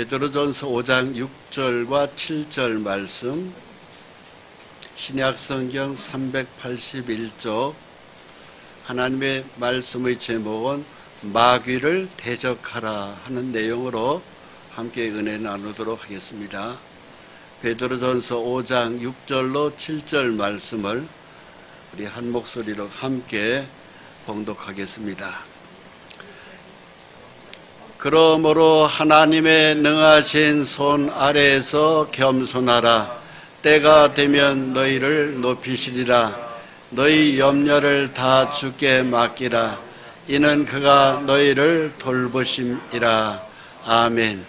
베드로전서 5장 6절과 7절 말씀, 신약성경 381쪽, 하나님의 말씀의 제목은 마귀를 대적하라 하는 내용으로 함께 은혜 나누도록 하겠습니다. 베드로전서 5장 6절로 7절 말씀을 우리 한 목소리로 함께 봉독하겠습니다. 그러므로 하나님의 능하신 손 아래에서 겸손하라. 때가 되면 너희를 높이시리라. 너희 염려를 다 주께 맡기라. 이는 그가 너희를 돌보심이라. 아멘.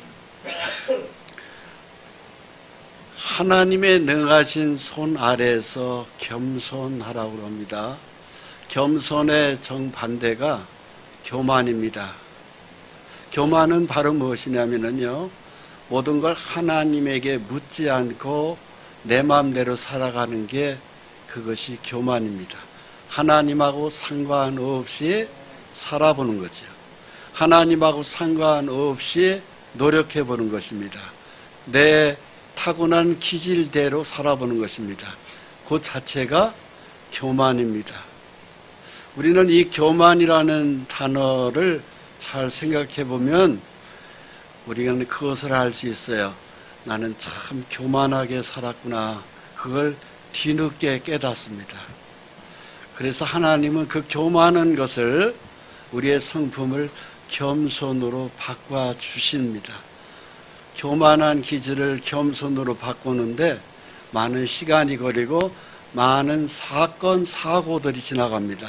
하나님의 능하신 손 아래에서 겸손하라고 합니다. 겸손의 정반대가 교만입니다. 교만은 바로 무엇이냐면요, 모든 걸 하나님에게 묻지 않고 내 마음대로 살아가는 게 그것이 교만입니다. 하나님하고 상관없이 살아보는 거죠. 하나님하고 상관없이 노력해보는 것입니다. 내 타고난 기질대로 살아보는 것입니다. 그 자체가 교만입니다. 우리는 이 교만이라는 단어를 잘 생각해 보면 우리가 그것을 알 수 있어요. 나는 참 교만하게 살았구나. 그걸 뒤늦게 깨닫습니다. 그래서 하나님은 그 교만한 것을, 우리의 성품을 겸손으로 바꿔 주십니다. 교만한 기질을 겸손으로 바꾸는데 많은 시간이 걸리고 많은 사건, 사고들이 지나갑니다.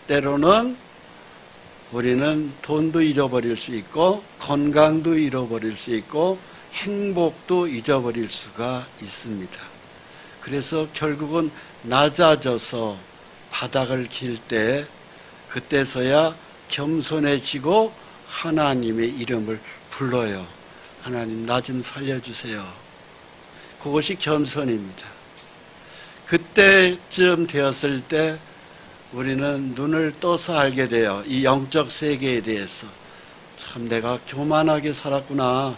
때로는 우리는 돈도 잃어버릴 수 있고 건강도 잃어버릴 수 있고 행복도 잊어버릴 수가 있습니다. 그래서 결국은 낮아져서 바닥을 길 때, 그때서야 겸손해지고 하나님의 이름을 불러요. 하나님, 나 좀 살려주세요. 그것이 겸손입니다. 그때쯤 되었을 때 우리는 눈을 떠서 알게 돼요. 이 영적 세계에 대해서. 참 내가 교만하게 살았구나.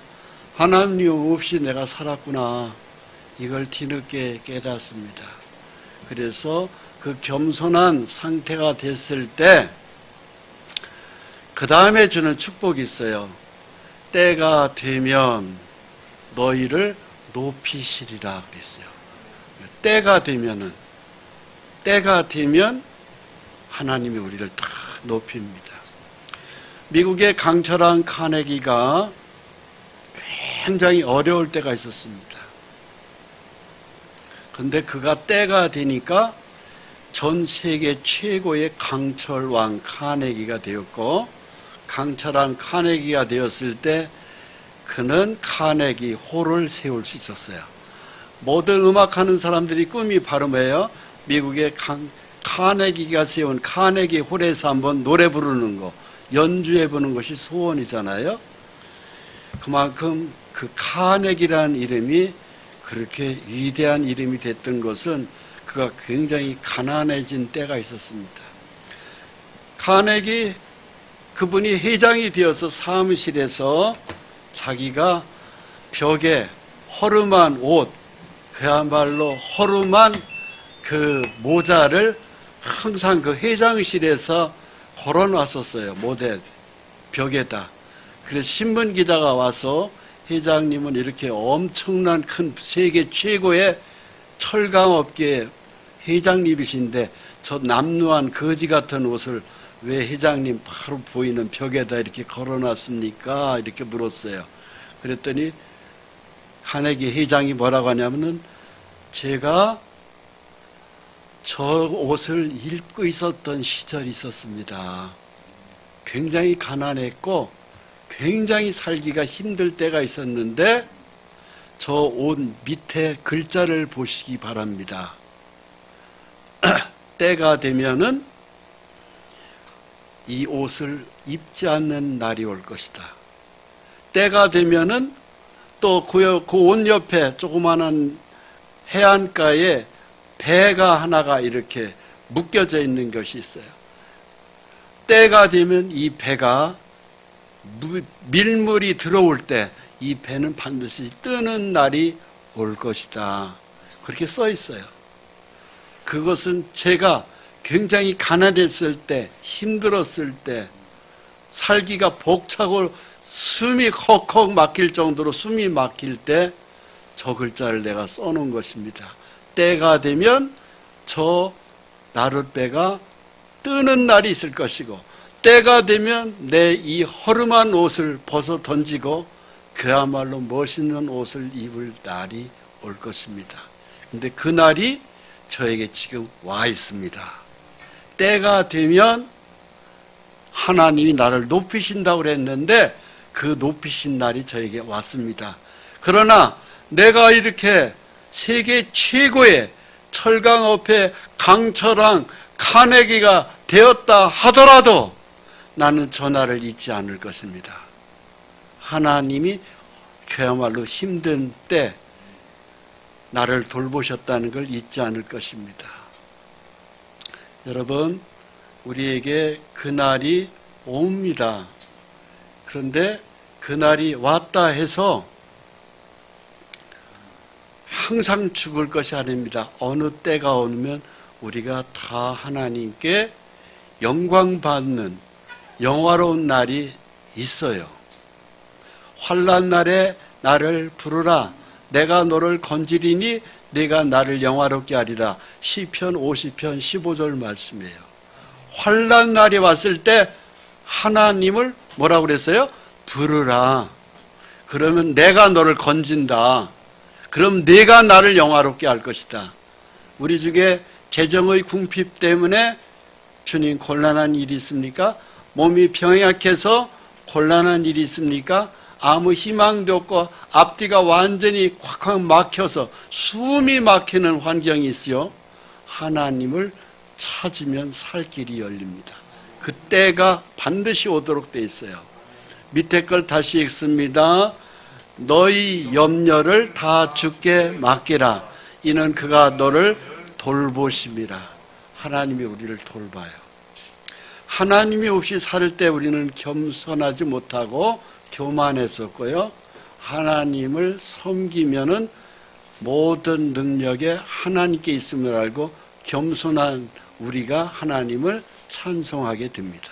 하나님 없이 내가 살았구나. 이걸 뒤늦게 깨닫습니다. 그래서 그 겸손한 상태가 됐을 때 그 다음에 주는 축복이 있어요. 때가 되면 너희를 높이시리라 그랬어요. 때가 되면 하나님이 우리를 다 높입니다. 미국의 강철한 카네기가 굉장히 어려울 때가 있었습니다. 그런데 그가 때가 되니까 전 세계 최고의 강철왕 카네기가 되었고, 강철한 카네기가 되었을 때 그는 카네기 홀을 세울 수 있었어요. 모든 음악하는 사람들이 꿈이 바로 뭐예요? 미국의 카네기가 세운 카네기 홀에서 한번 노래 부르는 거, 연주해 보는 것이 소원이잖아요. 그만큼 그 카네기라는 이름이 그렇게 위대한 이름이 됐던 것은 그가 굉장히 가난해진 때가 있었습니다. 카네기, 그분이 회장이 되어서 사무실에서 자기가 벽에 허름한 옷, 그야말로 허름한 그 모자를 항상 그 회장실에서 걸어놨었어요. 모델 벽에다. 그래서 신문 기자가 와서, 회장님은 이렇게 엄청난 큰 세계 최고의 철강업계 회장님이신데 저 남루한 거지 같은 옷을 왜 회장님 바로 보이는 벽에다 이렇게 걸어놨습니까? 이렇게 물었어요. 그랬더니 카네기 회장이 뭐라고 하냐면은, 제가 저 옷을 입고 있었던 시절이 있었습니다. 굉장히 가난했고 굉장히 살기가 힘들 때가 있었는데 저 옷 밑에 글자를 보시기 바랍니다. 때가 되면은 이 옷을 입지 않는 날이 올 것이다. 때가 되면은 또 그 옷 옆에 조그마한 해안가에 배가 하나가 이렇게 묶여져 있는 것이 있어요. 때가 되면 이 배가 밀물이 들어올 때 이 배는 반드시 뜨는 날이 올 것이다. 그렇게 써 있어요. 그것은 제가 굉장히 가난했을 때, 힘들었을 때, 살기가 벅차고 숨이 헉헉 막힐 정도로 숨이 막힐 때 저 글자를 내가 써놓은 것입니다. 때가 되면 저 나룻배가 뜨는 날이 있을 것이고, 때가 되면 내 이 허름한 옷을 벗어 던지고 그야말로 멋있는 옷을 입을 날이 올 것입니다. 근데 그 날이 저에게 지금 와 있습니다. 때가 되면 하나님이 나를 높이신다고 그랬는데 그 높이신 날이 저에게 왔습니다. 그러나 내가 이렇게 세계 최고의 철강업회 강철왕 카네기가 되었다 하더라도 나는 저 날을 잊지 않을 것입니다. 하나님이 그야말로 힘든 때 나를 돌보셨다는 걸 잊지 않을 것입니다. 여러분, 우리에게 그날이 옵니다. 그런데 그날이 왔다 해서 항상 죽을 것이 아닙니다. 어느 때가 오면 우리가 다 하나님께 영광받는 영화로운 날이 있어요. 환난 날에 나를 부르라. 내가 너를 건지리니 네가 나를 영화롭게 하리라. 시편 50편 15절 말씀이에요. 환난 날이 왔을 때 하나님을 뭐라고 그랬어요? 부르라. 그러면 내가 너를 건진다. 그럼 내가 나를 영화롭게 할 것이다. 우리 중에 재정의 궁핍 때문에 주님 곤란한 일이 있습니까? 몸이 병약해서 곤란한 일이 있습니까? 아무 희망도 없고 앞뒤가 완전히 콱콱 막혀서 숨이 막히는 환경이 있어요. 하나님을 찾으면 살 길이 열립니다. 그때가 반드시 오도록 돼 있어요. 밑에 걸 다시 읽습니다. 너희 염려를 다 주께 맡기라. 이는 그가 너를 돌보심이라. 하나님이 우리를 돌봐요. 하나님이 없이 살 때 우리는 겸손하지 못하고 교만했었고요. 하나님을 섬기면은 모든 능력에 하나님께 있음을 알고 겸손한 우리가 하나님을 찬송하게 됩니다.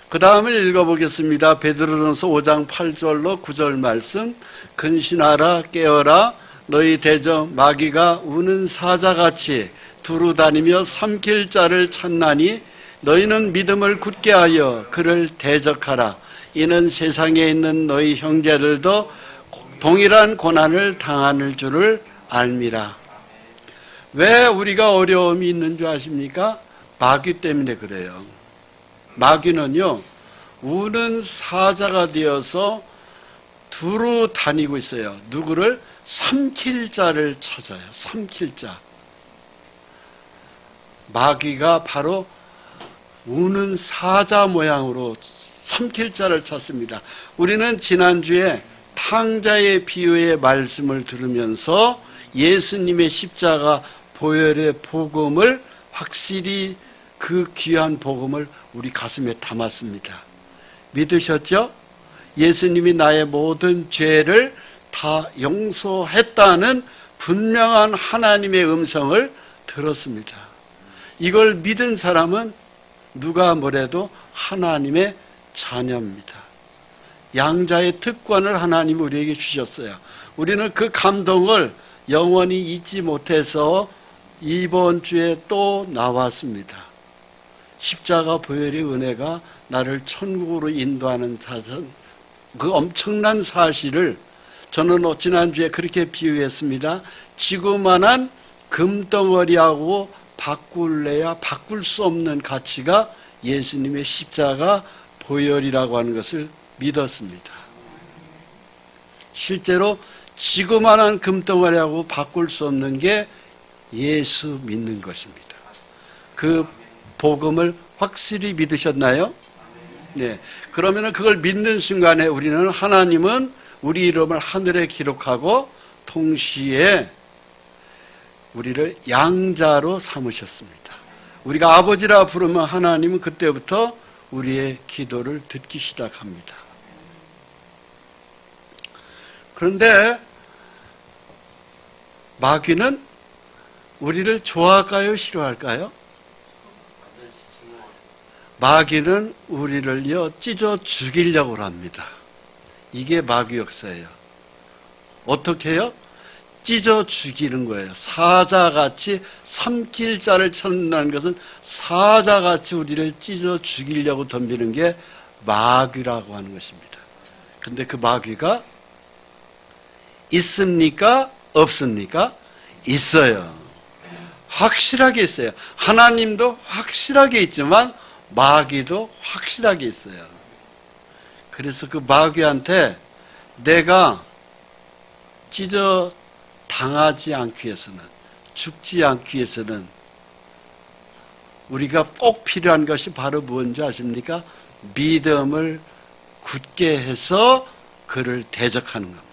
그 다음을 읽어보겠습니다. 베드로전서 5장 8절로 9절 말씀. 근신하라 깨어라 너희 대적 마귀가 우는 사자같이 두루 다니며 삼킬 자를 찾나니 너희는 믿음을 굳게 하여 그를 대적하라. 이는 세상에 있는 너희 형제들도 동일한 고난을 당하는 줄을 알미라. 왜 우리가 어려움이 있는 줄 아십니까? 마귀 때문에 그래요. 마귀는요, 우는 사자가 되어서 두루 다니고 있어요. 누구를? 삼킬 자를 찾아요. 삼킬 자. 마귀가 바로 우는 사자 모양으로 삼킬 자를 찾습니다. 우리는 지난주에 탕자의 비유의 말씀을 들으면서 예수님의 십자가 보혈의 복음을 확실히 그 귀한 복음을 우리 가슴에 담았습니다. 믿으셨죠? 예수님이 나의 모든 죄를 다 용서했다는 분명한 하나님의 음성을 들었습니다. 이걸 믿은 사람은 누가 뭐래도 하나님의 자녀입니다. 양자의 특권을 하나님이 우리에게 주셨어요. 우리는 그 감동을 영원히 잊지 못해서 이번 주에 또 나왔습니다. 십자가 보혈의 은혜가 나를 천국으로 인도하는 그 엄청난 사실을 저는 지난주에 그렇게 비유했습니다. 지구만한 금덩어리하고 바꿀래야 바꿀 수 없는 가치가 예수님의 십자가 보혈이라고 하는 것을 믿었습니다. 실제로 지구만한 금덩어리하고 바꿀 수 없는 게 예수 믿는 것입니다. 그 복음을 확실히 믿으셨나요? 네. 그러면 그걸 믿는 순간에 우리는 하나님은 우리 이름을 하늘에 기록하고 동시에 우리를 양자로 삼으셨습니다. 우리가 아버지라 부르면 하나님은 그때부터 우리의 기도를 듣기 시작합니다. 그런데 마귀는 우리를 좋아할까요? 싫어할까요? 마귀는 우리를요 찢어 죽이려고 합니다. 이게 마귀 역사예요. 어떻게 해요? 찢어 죽이는 거예요. 사자같이 삼킬 자를 찾는다는 것은 사자같이 우리를 찢어 죽이려고 덤비는 게 마귀라고 하는 것입니다. 근데 그 마귀가 있습니까? 없습니까? 있어요. 확실하게 있어요. 하나님도 확실하게 있지만 마귀도 확실하게 있어요. 그래서 그 마귀한테 내가 찢어 당하지 않기 위해서는, 죽지 않기 위해서는 우리가 꼭 필요한 것이 바로 무엇인지 아십니까? 믿음을 굳게 해서 그를 대적하는 겁니다.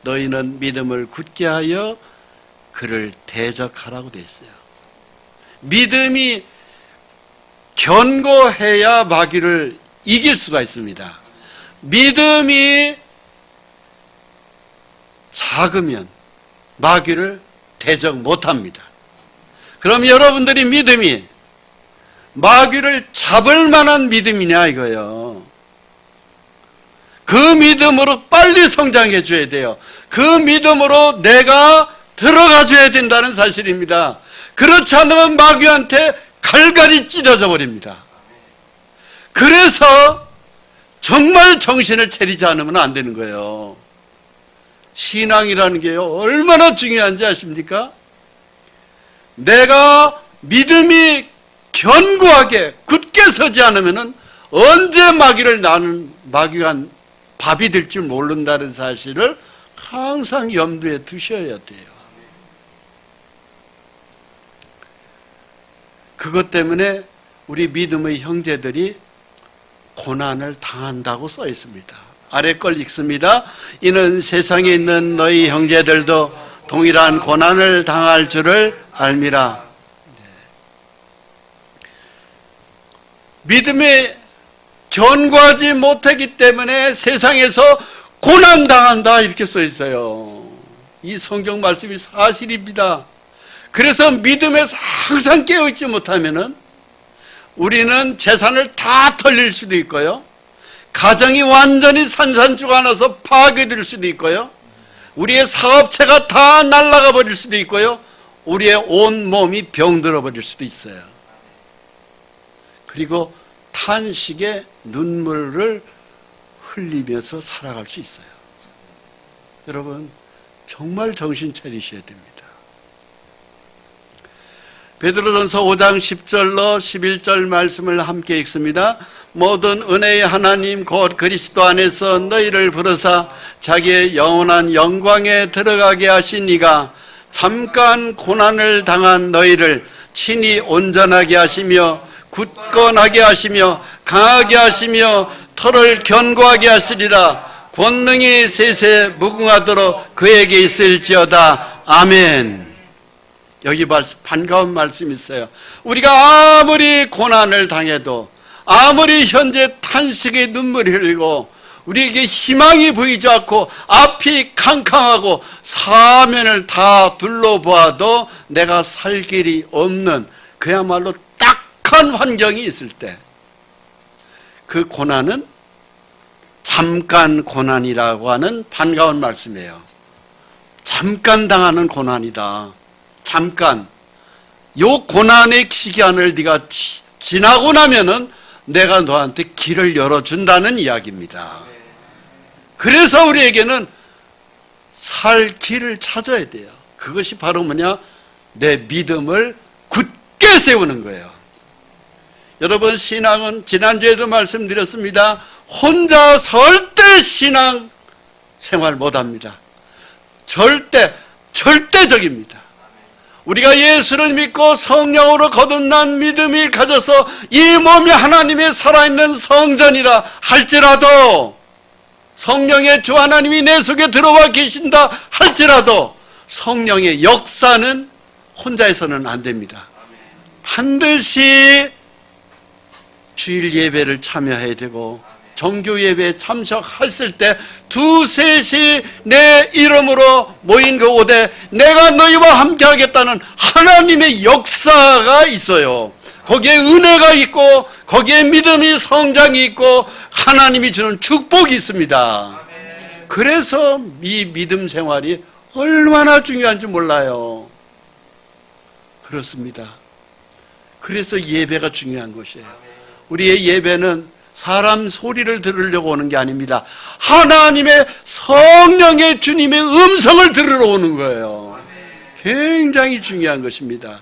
너희는 믿음을 굳게 하여 그를 대적하라고 되어 있어요. 믿음이 견고해야 마귀를 이길 수가 있습니다. 믿음이 작으면 마귀를 대적 못합니다. 그럼 여러분들이 믿음이 마귀를 잡을 만한 믿음이냐 이거예요. 그 믿음으로 빨리 성장해 줘야 돼요. 그 믿음으로 내가 들어가 줘야 된다는 사실입니다. 그렇지 않으면 마귀한테 갈갈이 찢어져 버립니다. 그래서 정말 정신을 차리지 않으면 안 되는 거예요. 신앙이라는 게요 얼마나 중요한지 아십니까? 내가 믿음이 견고하게 굳게 서지 않으면 언제 마귀가 밥이 될 줄 모른다는 사실을 항상 염두에 두셔야 돼요. 그것 때문에 우리 믿음의 형제들이 고난을 당한다고 써 있습니다. 아래 걸 읽습니다. 이는 세상에 있는 너희 형제들도 동일한 고난을 당할 줄을 알미라. 믿음에 견고하지 못하기 때문에 세상에서 고난당한다 이렇게 써 있어요. 이 성경 말씀이 사실입니다. 그래서 믿음에서 항상 깨어있지 못하면은 우리는 재산을 다 털릴 수도 있고요. 가정이 완전히 산산조각 나서 파괴될 수도 있고요. 우리의 사업체가 다 날아가 버릴 수도 있고요. 우리의 온 몸이 병들어 버릴 수도 있어요. 그리고 탄식의 눈물을 흘리면서 살아갈 수 있어요. 여러분 정말 정신 차리셔야 됩니다. 베드로전서 5장 10절로 11절 말씀을 함께 읽습니다. 모든 은혜의 하나님 곧 그리스도 안에서 너희를 부르사 자기의 영원한 영광에 들어가게 하신 이가 잠깐 고난을 당한 너희를 친히 온전하게 하시며 굳건하게 하시며 강하게 하시며 털을 견고하게 하시리라. 권능이 세세 무궁하도록 그에게 있을지어다. 아멘. 여기 반가운 말씀이 있어요. 우리가 아무리 고난을 당해도 아무리 현재 탄식의 눈물이 흘리고 우리에게 희망이 보이지 않고 앞이 캄캄하고 사면을 다 둘러보아도 내가 살 길이 없는 그야말로 딱한 환경이 있을 때 그 고난은 잠깐 고난이라고 하는 반가운 말씀이에요. 잠깐 당하는 고난이다. 잠깐. 요 고난의 시간을 네가 지나고 나면은 내가 너한테 길을 열어준다는 이야기입니다. 그래서 우리에게는 살 길을 찾아야 돼요. 그것이 바로 뭐냐? 내 믿음을 굳게 세우는 거예요. 여러분 신앙은 지난주에도 말씀드렸습니다. 혼자 절대 신앙 생활 못합니다. 절대적입니다. 우리가 예수를 믿고 성령으로 거듭난 믿음이 가져서 이 몸이 하나님의 살아있는 성전이라 할지라도 성령의 주 하나님이 내 속에 들어와 계신다 할지라도 성령의 역사는 혼자서는 안 됩니다. 반드시 주일 예배를 참여해야 되고 정교 예배에 참석했을 때 두셋이 내 이름으로 모인 그곳에 내가 너희와 함께 하겠다는 하나님의 역사가 있어요. 거기에 은혜가 있고 거기에 믿음이 성장이 있고 하나님이 주는 축복이 있습니다. 그래서 이 믿음 생활이 얼마나 중요한지 몰라요. 그렇습니다. 그래서 예배가 중요한 것이에요. 우리의 예배는 사람 소리를 들으려고 오는 게 아닙니다. 하나님의 성령의 주님의 음성을 들으러 오는 거예요. 굉장히 중요한 것입니다.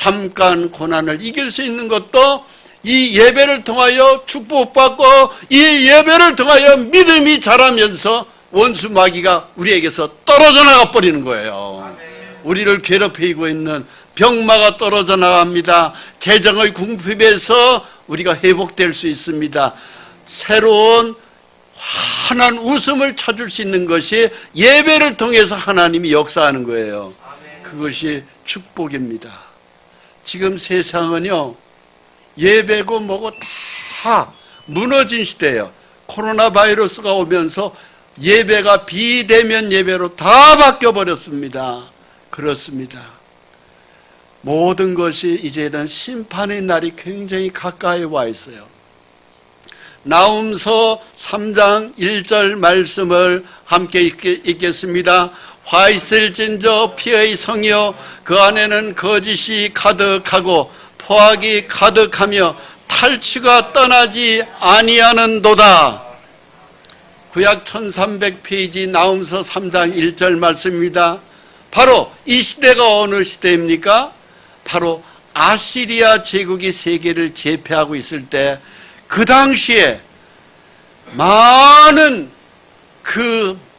잠깐 고난을 이길 수 있는 것도 이 예배를 통하여 축복받고 이 예배를 통하여 믿음이 자라면서 원수 마귀가 우리에게서 떨어져 나가 버리는 거예요. 우리를 괴롭히고 있는 병마가 떨어져 나갑니다. 재정의 궁핍에서 우리가 회복될 수 있습니다. 새로운 환한 웃음을 찾을 수 있는 것이 예배를 통해서 하나님이 역사하는 거예요. 그것이 축복입니다. 지금 세상은요, 예배고 뭐고 다 무너진 시대예요. 코로나 바이러스가 오면서 예배가 비대면 예배로 다 바뀌어버렸습니다. 그렇습니다. 모든 것이 이제는 심판의 날이 굉장히 가까이 와 있어요. 나훔서 3장 1절 말씀을 함께 읽겠습니다. 화 있을진저 피의 성이여 그 안에는 거짓이 가득하고 포악이 가득하며 탈취가 떠나지 아니하는도다. 구약 1300페이지 나훔서 3장 1절 말씀입니다. 바로 이 시대가 어느 시대입니까? 바로 아시리아 제국이 세계를 제패하고 있을 때 그 당시에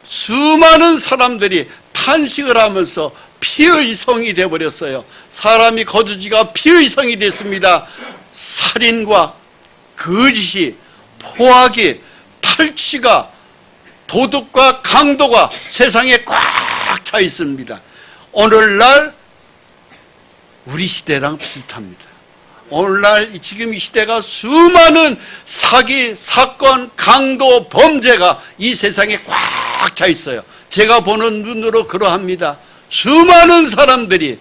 수많은 사람들이 탄식을 하면서 피의 성이 되어버렸어요. 사람이 거두지가 피의 성이 됐습니다. 살인과 거짓이, 포악이, 탈취가, 도둑과 강도가 세상에 꽉 차 있습니다. 오늘날 우리 시대랑 비슷합니다. 오늘날 지금 이 시대가 수많은 사기, 사건, 강도, 범죄가 이 세상에 꽉 차 있어요. 제가 보는 눈으로 그러합니다. 수많은 사람들이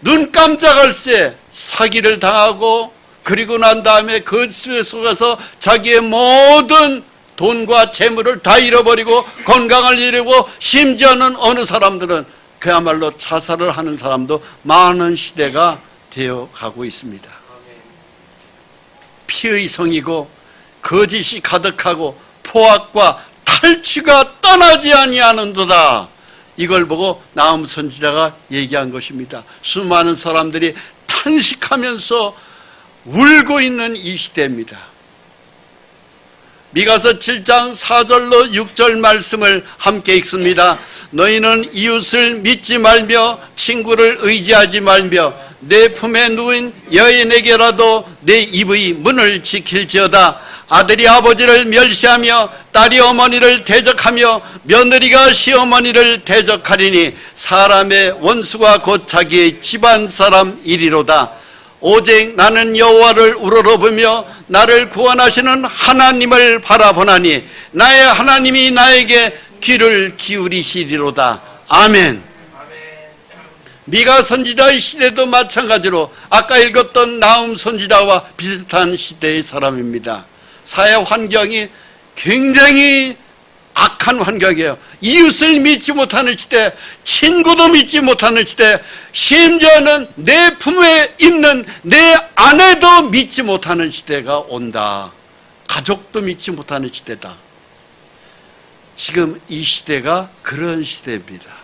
눈 깜짝할 새 사기를 당하고 그리고 난 다음에 그 속에서 자기의 모든 돈과 재물을 다 잃어버리고 건강을 잃고 심지어는 어느 사람들은 그야말로 자살을 하는 사람도 많은 시대가 되어 가고 있습니다. 피의 성이고 거짓이 가득하고 포악과 탈취가 떠나지 아니하는도다. 이걸 보고 나훔 선지자가 얘기한 것입니다. 수많은 사람들이 탄식하면서 울고 있는 이 시대입니다. 미가서 7장 4절로 6절 말씀을 함께 읽습니다. 너희는 이웃을 믿지 말며 친구를 의지하지 말며 내 품에 누인 여인에게라도 내 입의 문을 지킬지어다. 아들이 아버지를 멸시하며 딸이 어머니를 대적하며 며느리가 시어머니를 대적하리니 사람의 원수가 곧 자기의 집안 사람이리로다. 오직 나는 여호와를 우러러보며 나를 구원하시는 하나님을 바라보나니 나의 하나님이 나에게 귀를 기울이시리로다. 아멘. 미가 선지자의 시대도 마찬가지로 아까 읽었던 나훔 선지자와 비슷한 시대의 사람입니다. 사회 환경이 굉장히 악한 환경이에요. 이웃을 믿지 못하는 시대, 친구도 믿지 못하는 시대, 심지어는 내 품에 있는 내 아내도 믿지 못하는 시대가 온다. 가족도 믿지 못하는 시대다. 지금 이 시대가 그런 시대입니다.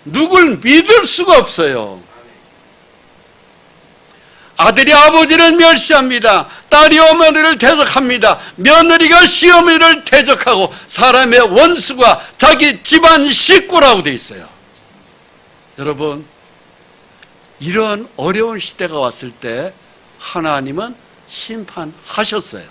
누굴 믿을 수가 없어요. 아들이 아버지를 멸시합니다. 딸이 어머니를 대적합니다. 며느리가 시어머니를 대적하고 사람의 원수가 자기 집안 식구라고 돼 있어요. 여러분, 이런 어려운 시대가 왔을 때 하나님은 심판하셨어요.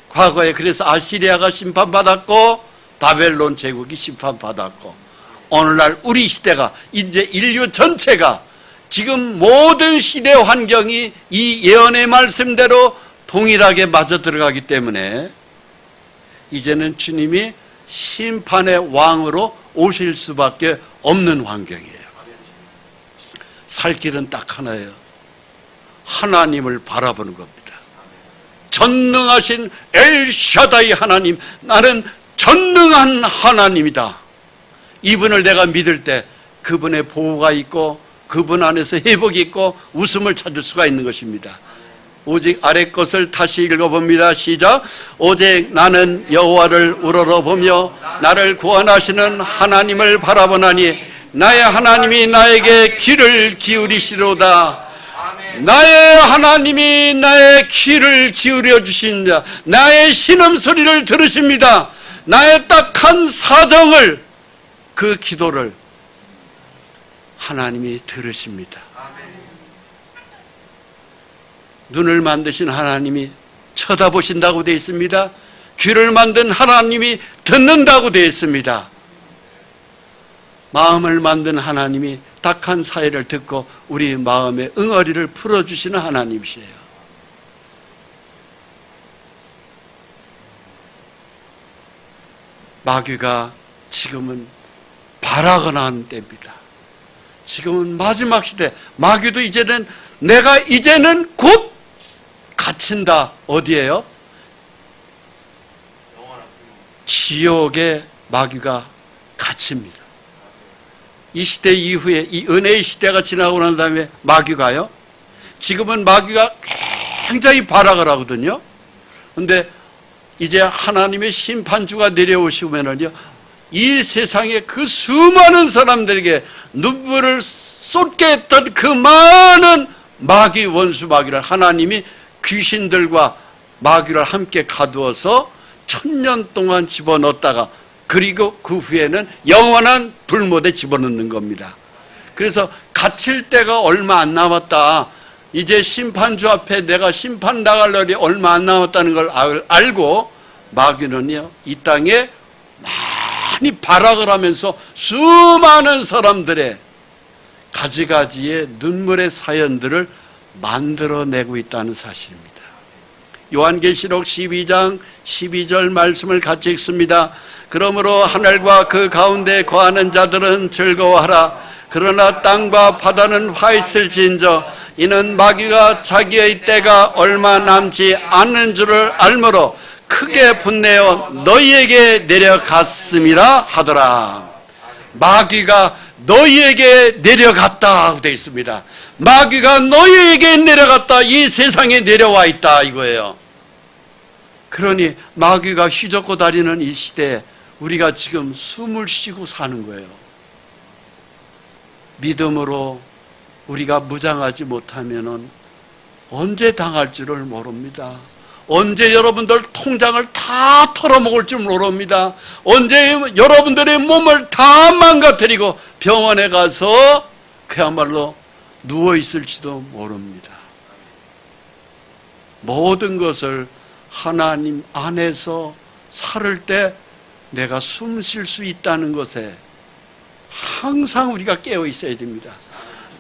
과거에 그래서 아시리아가 심판받았고 바벨론 제국이 심판받았고 오늘날 우리 시대가 이제 인류 전체가 지금 모든 시대 환경이 이 예언의 말씀대로 동일하게 맞아 들어가기 때문에 이제는 주님이 심판의 왕으로 오실 수밖에 없는 환경이에요. 살 길은 딱 하나예요. 하나님을 바라보는 겁니다. 전능하신 엘샤다이 하나님, 나는 전능한 하나님이다. 이분을 내가 믿을 때 그분의 보호가 있고 그분 안에서 회복이 있고 웃음을 찾을 수가 있는 것입니다. 오직 아래 것을 다시 읽어봅니다. 시작. 오직 나는 여호와를 우러러보며 나를 구원하시는 하나님을 바라보나니 나의 하나님이 나에게 귀를 기울이시로다. 나의 하나님이 나의 귀를 기울여 주신다. 나의 신음소리를 들으십니다. 나의 딱한 사정을, 그 기도를 하나님이 들으십니다. 눈을 만드신 하나님이 쳐다보신다고 되어 있습니다. 귀를 만든 하나님이 듣는다고 되어 있습니다. 마음을 만든 하나님이 딱한 사회를 듣고 우리 마음의 응어리를 풀어주시는 하나님이세요. 마귀가 지금은 발악을 하는 때입니다. 지금은 마지막 시대. 마귀도 이제는 내가 이제는 곧 갇힌다. 어디에요? 지옥에 마귀가 갇힙니다. 이 시대 이후에 이 은혜의 시대가 지나고 난 다음에 마귀가요, 지금은 마귀가 굉장히 발악을 하거든요. 그런데 이제 하나님의 심판주가 내려오시면은요, 이 세상에 그 수많은 사람들에게 눈물을 쏟게 했던 그 많은 마귀, 원수 마귀를 하나님이 귀신들과 마귀를 함께 가두어서 1000년 동안 집어넣었다가, 그리고 그 후에는 영원한 불못에 집어넣는 겁니다. 그래서 갇힐 때가 얼마 안 남았다, 이제 심판주 앞에 내가 심판 나갈 날이 얼마 안 남았다는 걸 알고 마귀는요, 이 땅에 많이 발악을 하면서 수많은 사람들의 가지가지의 눈물의 사연들을 만들어내고 있다는 사실입니다. 요한계시록 12장 12절 말씀을 같이 읽습니다. 그러므로 하늘과 그 가운데 거하는 자들은 즐거워하라. 그러나 땅과 바다는 화 있을지인저 이는 마귀가 자기의 때가 얼마 남지 않는 줄을 알므로 크게 분내어 너희에게 내려갔음이라 하더라. 마귀가 너희에게 내려갔다 되어 있습니다. 마귀가 너희에게 내려갔다, 이 세상에 내려와 있다 이거예요. 그러니 마귀가 휘젓고 다니는 이 시대에 우리가 지금 숨을 쉬고 사는 거예요. 믿음으로 우리가 무장하지 못하면은 언제 당할 줄을 모릅니다. 언제 여러분들 통장을 다 털어먹을 줄 모릅니다. 언제 여러분들의 몸을 다 망가뜨리고 병원에 가서 그야말로 누워있을지도 모릅니다. 모든 것을 하나님 안에서 살을 때 내가 숨 쉴 수 있다는 것에 항상 우리가 깨어 있어야 됩니다.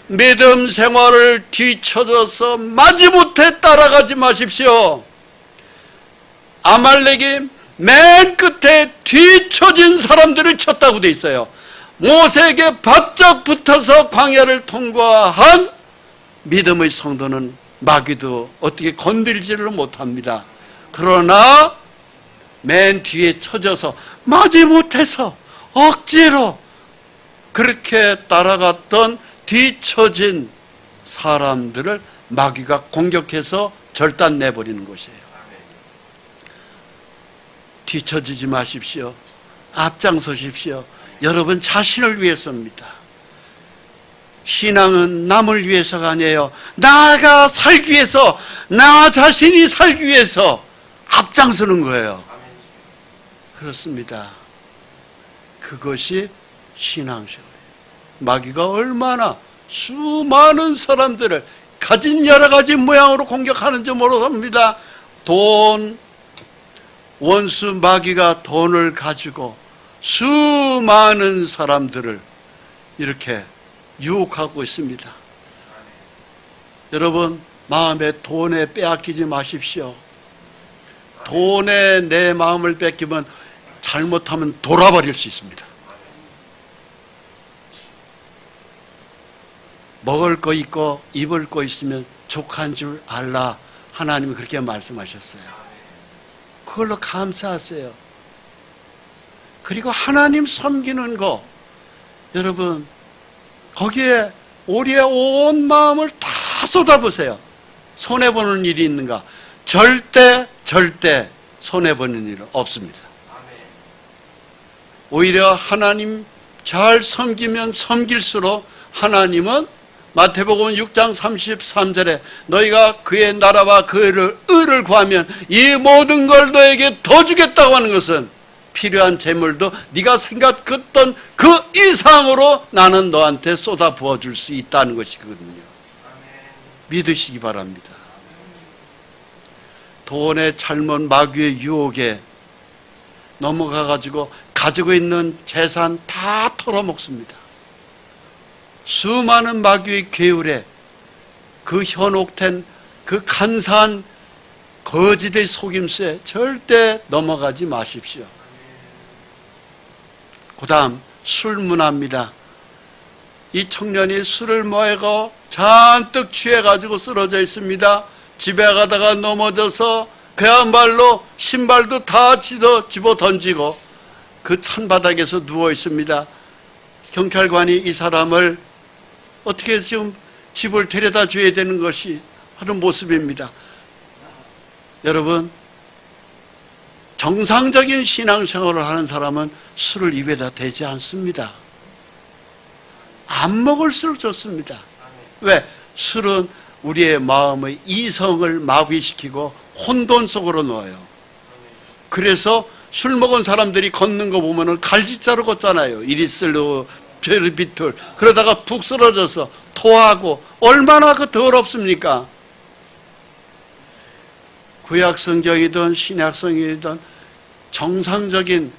믿음 생활을 뒤쳐져서 마지못해 따라가지 마십시오. 아말렉이 맨 끝에 뒤처진 사람들을 쳤다고 돼 있어요. 모세에게 바짝 붙어서 광야를 통과한 믿음의 성도는 마귀도 어떻게 건들지를 못합니다. 그러나 맨 뒤에 쳐져서 마지못해서 억지로 그렇게 따라갔던 뒤처진 사람들을 마귀가 공격해서 절단내버리는 것이에요. 뒤처지지 마십시오. 앞장서십시오. 여러분 자신을 위해서입니다. 신앙은 남을 위해서가 아니에요. 나가 살기 위해서, 나 자신이 살기 위해서 앞장서는 거예요. 그렇습니다. 그것이 신앙생활이에요. 마귀가 얼마나 수많은 사람들을 가진 여러 가지 모양으로 공격하는지 모릅니다. 돈, 원수 마귀가 돈을 가지고 수많은 사람들을 이렇게 유혹하고 있습니다. 여러분, 마음에 돈에 빼앗기지 마십시오. 돈에 내 마음을 뺏기면 잘못하면 돌아버릴 수 있습니다. 먹을 거 있고 입을 거 있으면 족한 줄 알라. 하나님이 그렇게 말씀하셨어요. 그걸로 감사하세요. 그리고 하나님 섬기는 거, 여러분 거기에 우리의 온 마음을 다 쏟아보세요. 손해보는 일이 있는가? 절대 손해보는 일은 없습니다. 오히려 하나님 잘 섬기면 섬길수록 하나님은 마태복음 6장 33절에 너희가 그의 나라와 그의 의를 구하면 이 모든 걸 너에게 더 주겠다고 하는 것은 필요한 재물도 네가 생각했던 그 이상으로 나는 너한테 쏟아 부어줄 수 있다는 것이거든요. 믿으시기 바랍니다. 돈의 잘못 마귀의 유혹에 넘어가가지고 가지고 있는 재산 다 털어먹습니다. 수많은 마귀의 계율에 그 현혹된 그 간사한 거짓의 속임수에 절대 넘어가지 마십시오. 그 다음 술 문화입니다. 이 청년이 술을 먹고 잔뜩 취해가지고 쓰러져 있습니다. 집에 가다가 넘어져서 그야말로 신발도 다 집어 던지고 그 찬바닥에서 누워 있습니다. 경찰관이 이 사람을 어떻게 지금 집을 데려다 줘야 되는 것이 하는 모습입니다. 여러분, 정상적인 신앙생활을 하는 사람은 술을 입에다 대지 않습니다. 안 먹을수록 좋습니다. 왜? 술은 우리의 마음의 이성을 마비시키고 혼돈 속으로 넣어요. 그래서 술 먹은 사람들이 걷는 거 보면은 갈짓자로 걷잖아요. 이리슬로 베르비틀. 그러다가 푹 쓰러져서 토하고 얼마나 그 더럽습니까? 구약성경이든 신약성경이든 정상적인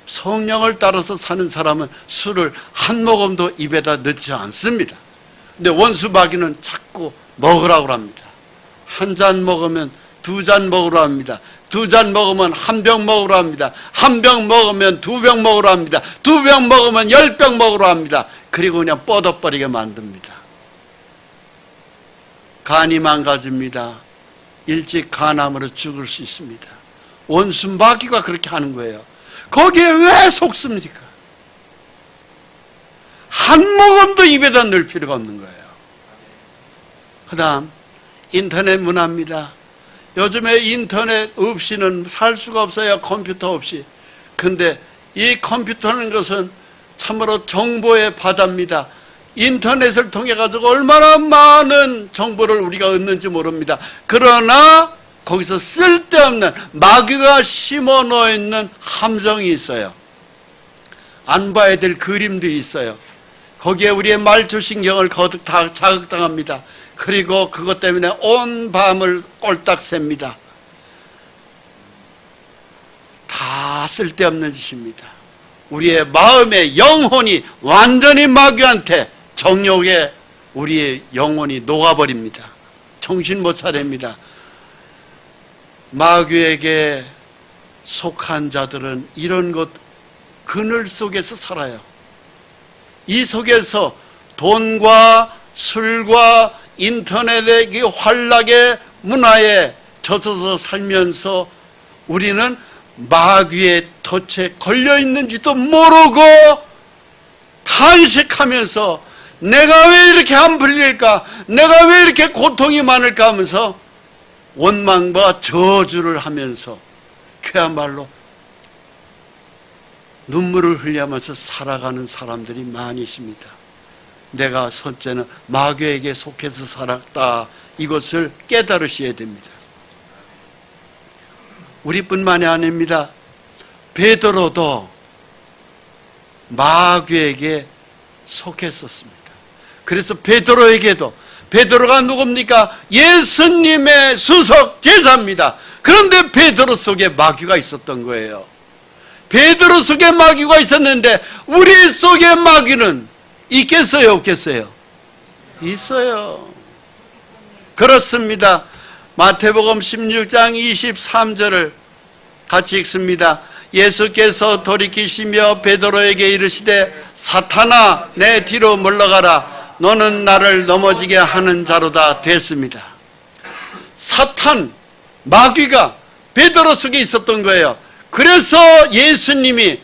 성령을 따라서 사는 사람은 술을 한 모금도 입에다 넣지 않습니다. 근데 원수 마귀는 자꾸 먹으라고 합니다. 한 잔 먹으면 두 잔 먹으라 합니다. 두 잔 먹으면 한 병 먹으라 합니다. 한 병 먹으면 두 병 먹으라 합니다. 두 병 먹으면 10병 먹으라 합니다. 그리고 그냥 뻗어버리게 만듭니다. 간이 망가집니다. 일찍 간암으로 죽을 수 있습니다. 원수 마귀가 그렇게 하는 거예요. 거기에 왜 속습니까? 한 모금도 입에다 넣을 필요가 없는 거예요. 그 다음 인터넷 문화입니다. 요즘에 인터넷 없이는 살 수가 없어요. 컴퓨터 없이. 근데 이 컴퓨터라는 것은 참으로 정보의 바다입니다. 인터넷을 통해 가지고 얼마나 많은 정보를 우리가 얻는지 모릅니다. 그러나 거기서 쓸데없는 마귀가 심어 놓아 있는 함정이 있어요. 안 봐야 될 그림들이 있어요. 거기에 우리의 말초신경을 거듭 다 자극당합니다. 그리고 그것 때문에 온 밤을 꼴딱 셉니다. 다 쓸데없는 짓입니다. 우리의 마음의 영혼이 완전히 마귀한테 정욕에 우리의 영혼이 녹아버립니다. 정신 못 차립니다. 마귀에게 속한 자들은 이런 것 그늘 속에서 살아요. 이 속에서 돈과 술과 인터넷의 그 환락의 문화에 젖어서 살면서 우리는 마귀의 덫에 걸려 있는지도 모르고 탄식하면서 내가 왜 이렇게 안 풀릴까? 내가 왜 이렇게 고통이 많을까 하면서 원망과 저주를 하면서 그야말로 눈물을 흘리면서 살아가는 사람들이 많이 있습니다. 내가 첫째는 마귀에게 속해서 살았다. 이것을 깨달으셔야 됩니다. 우리뿐만이 아닙니다. 베드로도 마귀에게 속했었습니다. 그래서 베드로가 누굽니까? 예수님의 수석 제자입니다. 그런데 베드로 속에 마귀가 있었던 거예요. 베드로 속에 마귀가 있었는데 우리 속에 마귀는 있겠어요, 없겠어요? 있어요. 그렇습니다. 마태복음 16장 23절을 같이 읽습니다. 예수께서 돌이키시며 베드로에게 이르시되 사탄아 내 뒤로 물러가라 너는 나를 넘어지게 하는 자로다 됐습니다. 사탄, 마귀가 베드로 속에 있었던 거예요. 그래서 예수님이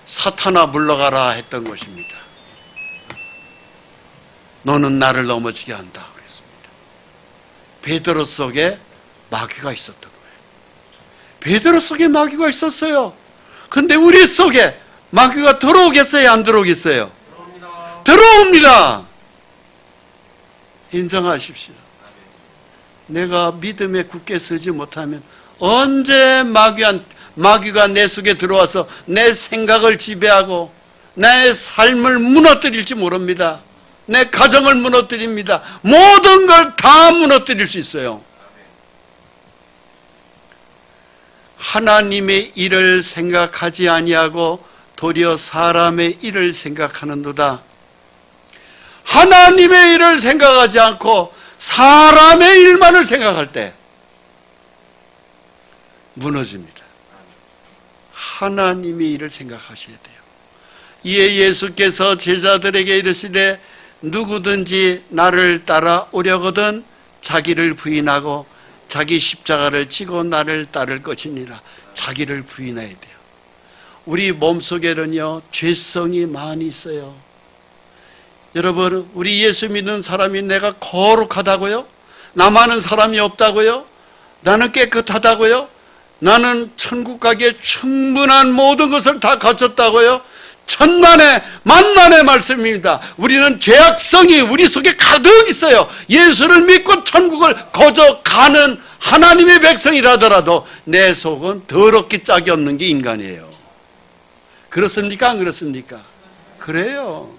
사탄아 물러가라 했던 것입니다. 너는 나를 넘어지게 한다 그랬습니다. 베드로 속에 마귀가 있었던 거예요. 베드로 속에 마귀가 있었어요. 근데 우리 속에 마귀가 들어오겠어요? 안 들어오겠어요? 들어옵니다. 인정하십시오. 내가 믿음에 굳게 서지 못하면 언제 마귀가 내 속에 들어와서 내 생각을 지배하고 내 삶을 무너뜨릴지 모릅니다. 내 가정을 무너뜨립니다. 모든 걸 다 무너뜨릴 수 있어요. 하나님의 일을 생각하지 아니하고 도리어 사람의 일을 생각하는도다. 하나님의 일을 생각하지 않고 사람의 일만을 생각할 때 무너집니다. 하나님의 일을 생각하셔야 돼요. 이에 예수께서 제자들에게 이르시되 누구든지 나를 따라오려거든 자기를 부인하고 자기 십자가를 지고 나를 따를 것이니라. 자기를 부인해야 돼요. 우리 몸속에는요 죄성이 많이 있어요. 여러분, 우리 예수 믿는 사람이 내가 거룩하다고요? 나만은 사람이 없다고요? 나는 깨끗하다고요? 나는 천국 가기에 충분한 모든 것을 다 갖췄다고요? 천만의 만만의 말씀입니다. 우리는 죄악성이 우리 속에 가득 있어요. 예수를 믿고 천국을 거저가는 하나님의 백성이라더라도 내 속은 더럽기 짝이 없는 게 인간이에요. 그렇습니까? 안 그렇습니까? 그래요.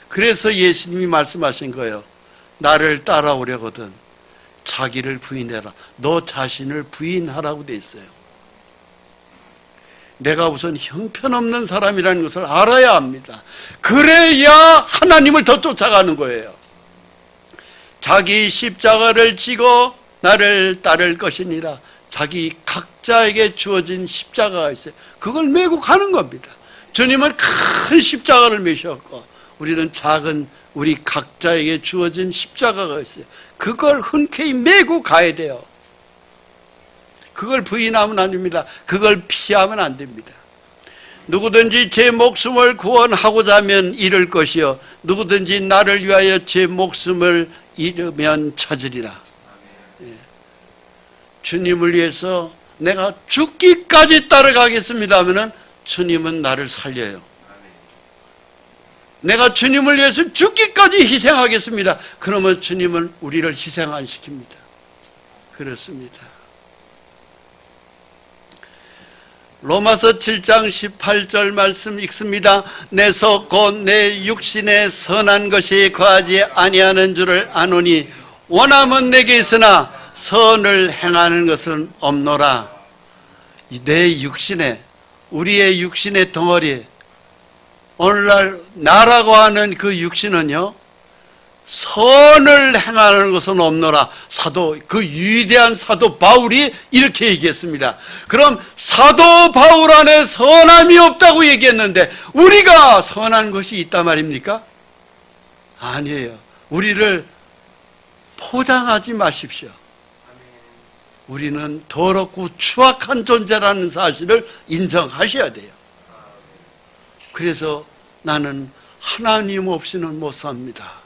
그래서 예수님이 말씀하신 거예요. 나를 따라오려거든 자기를 부인해라. 너 자신을 부인하라고 돼 있어요. 내가 우선 형편없는 사람이라는 것을 알아야 합니다. 그래야 하나님을 더 쫓아가는 거예요. 자기 십자가를 지고 나를 따를 것이니라. 자기 각자에게 주어진 십자가가 있어요. 그걸 메고 가는 겁니다. 주님은 큰 십자가를 메셨고 우리는 작은 우리 각자에게 주어진 십자가가 있어요. 그걸 흔쾌히 메고 가야 돼요. 그걸 부인하면 안 됩니다. 그걸 피하면 안 됩니다. 누구든지 제 목숨을 구원하고자 하면 잃을 것이요 누구든지 나를 위하여 제 목숨을 잃으면 찾으리라. 주님을 위해서 내가 죽기까지 따라가겠습니다 하면은 주님은 나를 살려요. 내가 주님을 위해서 죽기까지 희생하겠습니다. 그러면 주님은 우리를 희생 안 시킵니다. 그렇습니다. 로마서 7장 18절 말씀 읽습니다. 내 속 곧 내 육신에 선한 것이 거하지 아니하는 줄을 아노니 원함은 내게 있으나 선을 행하는 것은 없노라. 내 육신에 우리의 육신의 덩어리 오늘날 나라고 하는 그 육신은요 선을 행하는 것은 없노라. 사도 그 위대한 사도 바울이 이렇게 얘기했습니다. 그럼 사도 바울 안에 선함이 없다고 얘기했는데 우리가 선한 것이 있단 말입니까? 아니에요. 우리를 포장하지 마십시오. 우리는 더럽고 추악한 존재라는 사실을 인정하셔야 돼요. 그래서 나는 하나님 없이는 못 삽니다.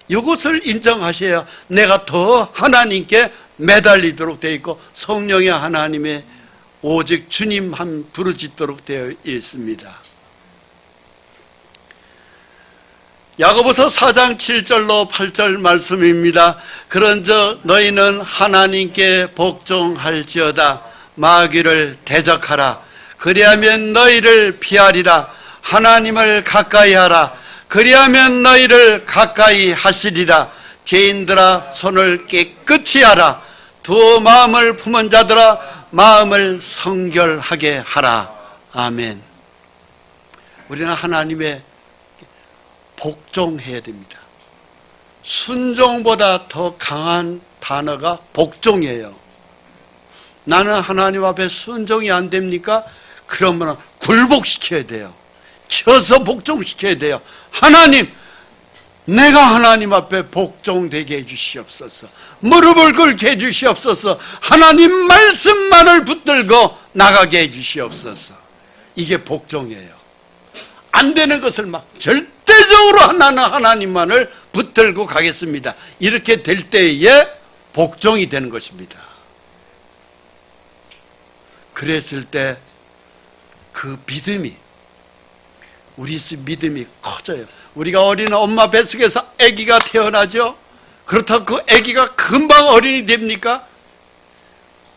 이것을 인정하셔야 내가 더 하나님께 매달리도록 되어 있고 성령의 하나님의 오직 주님 한 부르짖도록 되어 있습니다. 야고보서 4장 7절로 8절 말씀입니다. 그런즉 너희는 하나님께 복종할지어다. 마귀를 대적하라. 그리하면 너희를 피하리라. 하나님을 가까이 하라. 그리하면 너희를 가까이 하시리라. 죄인들아 손을 깨끗이 하라. 두 마음을 품은 자들아 마음을 성결하게 하라. 아멘. 우리는 하나님의 복종해야 됩니다. 순종보다 더 강한 단어가 복종이에요. 나는 하나님 앞에 순종이 안 됩니까? 그러면 굴복시켜야 돼요. 쳐서 복종시켜야 돼요. 하나님, 내가 하나님 앞에 복종되게 해주시옵소서. 무릎을 꿇게 해주시옵소서. 하나님 말씀만을 붙들고 나가게 해주시옵소서. 이게 복종이에요. 안 되는 것을 막 절대적으로 나는 하나님만을 붙들고 가겠습니다. 이렇게 될 때에 복종이 되는 것입니다. 그랬을 때 그 믿음이, 우리 믿음이 커져요. 우리가 어린 엄마 뱃속에서 아기가 태어나죠. 그렇다고 그 아기가 금방 어린이 됩니까?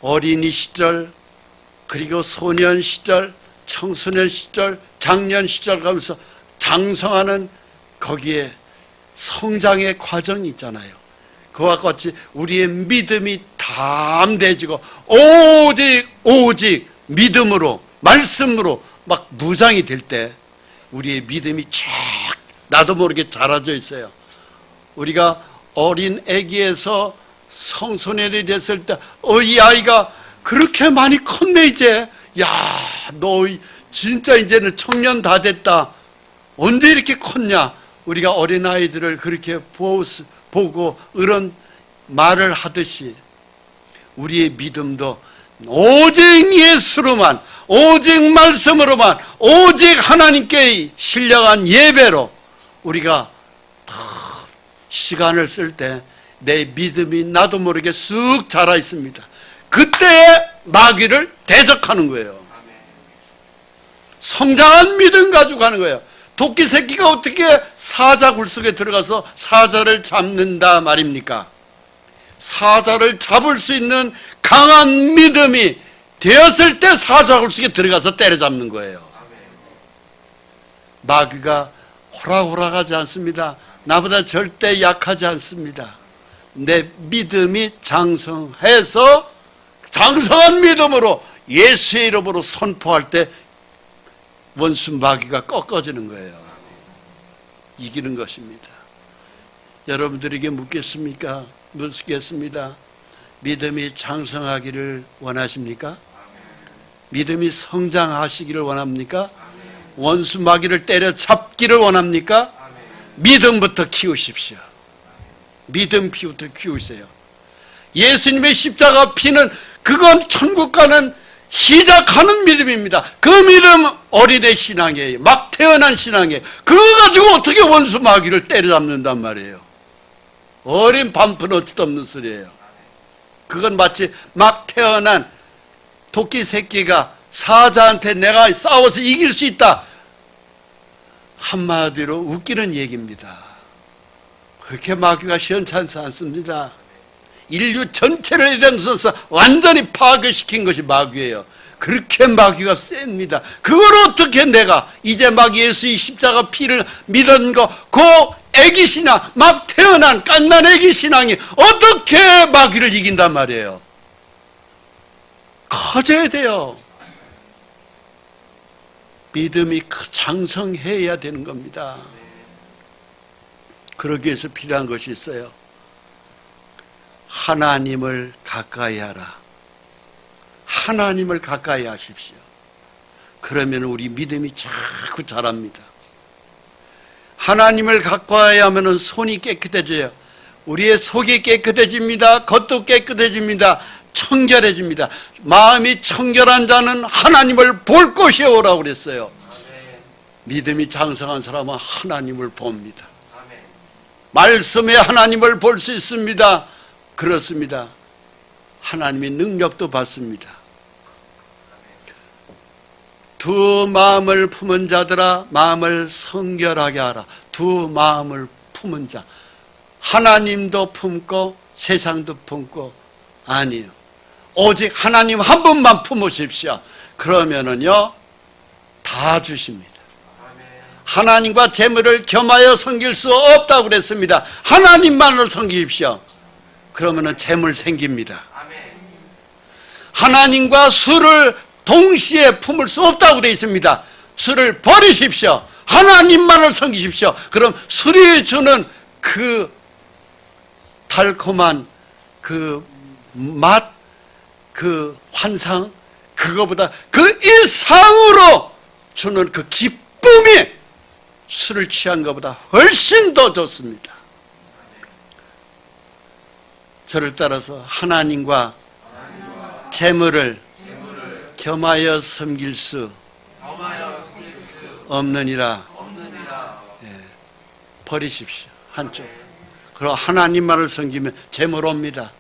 어린이 시절, 그리고 소년 시절, 청소년 시절, 장년 시절 가면서 장성하는 거기에 성장의 과정이 있잖아요. 그와 같이 우리의 믿음이 담대해지고 오직 믿음으로, 말씀으로 막 무장이 될 때 우리의 믿음이 쫙 나도 모르게 자라져 있어요. 우리가 어린 아기에서 청소년이 됐을 때 이 아이가 그렇게 많이 컸네 이제. 야, 너 진짜 이제는 청년 다 됐다. 언제 이렇게 컸냐. 우리가 어린아이들을 그렇게 보고 이런 말을 하듯이 우리의 믿음도 오직 예수로만, 오직 말씀으로만, 오직 하나님께 신령한 예배로 우리가 시간을 쓸 때 내 믿음이 나도 모르게 쑥 자라 있습니다. 그때에 마귀를 대적하는 거예요. 성장한 믿음 가지고 가는 거예요. 토끼 새끼가 어떻게 사자 굴 속에 들어가서 사자를 잡는다 말입니까? 사자를 잡을 수 있는 강한 믿음이 되었을 때 사자 굴 속에 들어가서 때려잡는 거예요. 마귀가 호락호락하지 않습니다. 나보다 절대 약하지 않습니다. 내 믿음이 장성해서 장성한 믿음으로 예수의 이름으로 선포할 때 원수 마귀가 꺾어지는 거예요. 이기는 것입니다. 여러분들에게 묻겠습니까? 묻겠습니다. 믿음이 장성하기를 원하십니까? 믿음이 성장하시기를 원합니까? 원수 마귀를 때려잡기를 원합니까? 믿음부터 키우십시오. 믿음부터 키우세요. 예수님의 십자가 피는 그건 천국 가는 시작하는 믿음입니다. 그 믿음 어린애 신앙이에요. 막 태어난 신앙이에요. 그거 가지고 어떻게 원수 마귀를 때려잡는단 말이에요. 어린 반푼어치도 없는 소리예요. 그건 마치 막 태어난 토끼 새끼가 사자한테 내가 싸워서 이길 수 있다. 한마디로 웃기는 얘기입니다. 그렇게 마귀가 시원찮지 않습니다. 인류 전체를 에덴에서 완전히 파괴시킨 것이 마귀예요. 그렇게 마귀가 셉니다. 그걸 어떻게 내가 이제 막 예수의 십자가 피를 믿은 거, 그 애기 신앙, 막 태어난 깐난 애기 신앙이 어떻게 마귀를 이긴단 말이에요. 커져야 돼요. 믿음이 장성해야 되는 겁니다. 그러기 위해서 필요한 것이 있어요. 하나님을 가까이 하라. 하나님을 가까이 하십시오. 그러면 우리 믿음이 자꾸 자랍니다. 하나님을 가까이 하면 손이 깨끗해져요. 우리의 속이 깨끗해집니다. 겉도 깨끗해집니다. 청결해집니다. 마음이 청결한 자는 하나님을 볼 것이오라고 그랬어요. 믿음이 장성한 사람은 하나님을 봅니다. 말씀에 하나님을 볼 수 있습니다. 그렇습니다. 하나님의 능력도 받습니다. 두 마음을 품은 자들아 마음을 성결하게 하라. 두 마음을 품은 자. 하나님도 품고 세상도 품고 아니요. 오직 하나님 한 분만 품으십시오. 그러면은요 다 주십니다. 하나님과 재물을 겸하여 섬길 수 없다고 그랬습니다. 하나님만을 섬기십시오. 그러면은 재물 생깁니다. 하나님과 술을 동시에 품을 수 없다고 되어 있습니다. 술을 버리십시오. 하나님만을 섬기십시오. 그럼 술이 주는 그 달콤한 그 맛, 그 환상, 그거보다 그 이상으로 주는 그 기쁨이 술을 취한 것보다 훨씬 더 좋습니다. 저를 따라서 하나님과 재물을 겸하여 섬길 수 없느니라. 예, 버리십시오. 한쪽. 그리고 하나님만을 섬기면 재물 옵니다.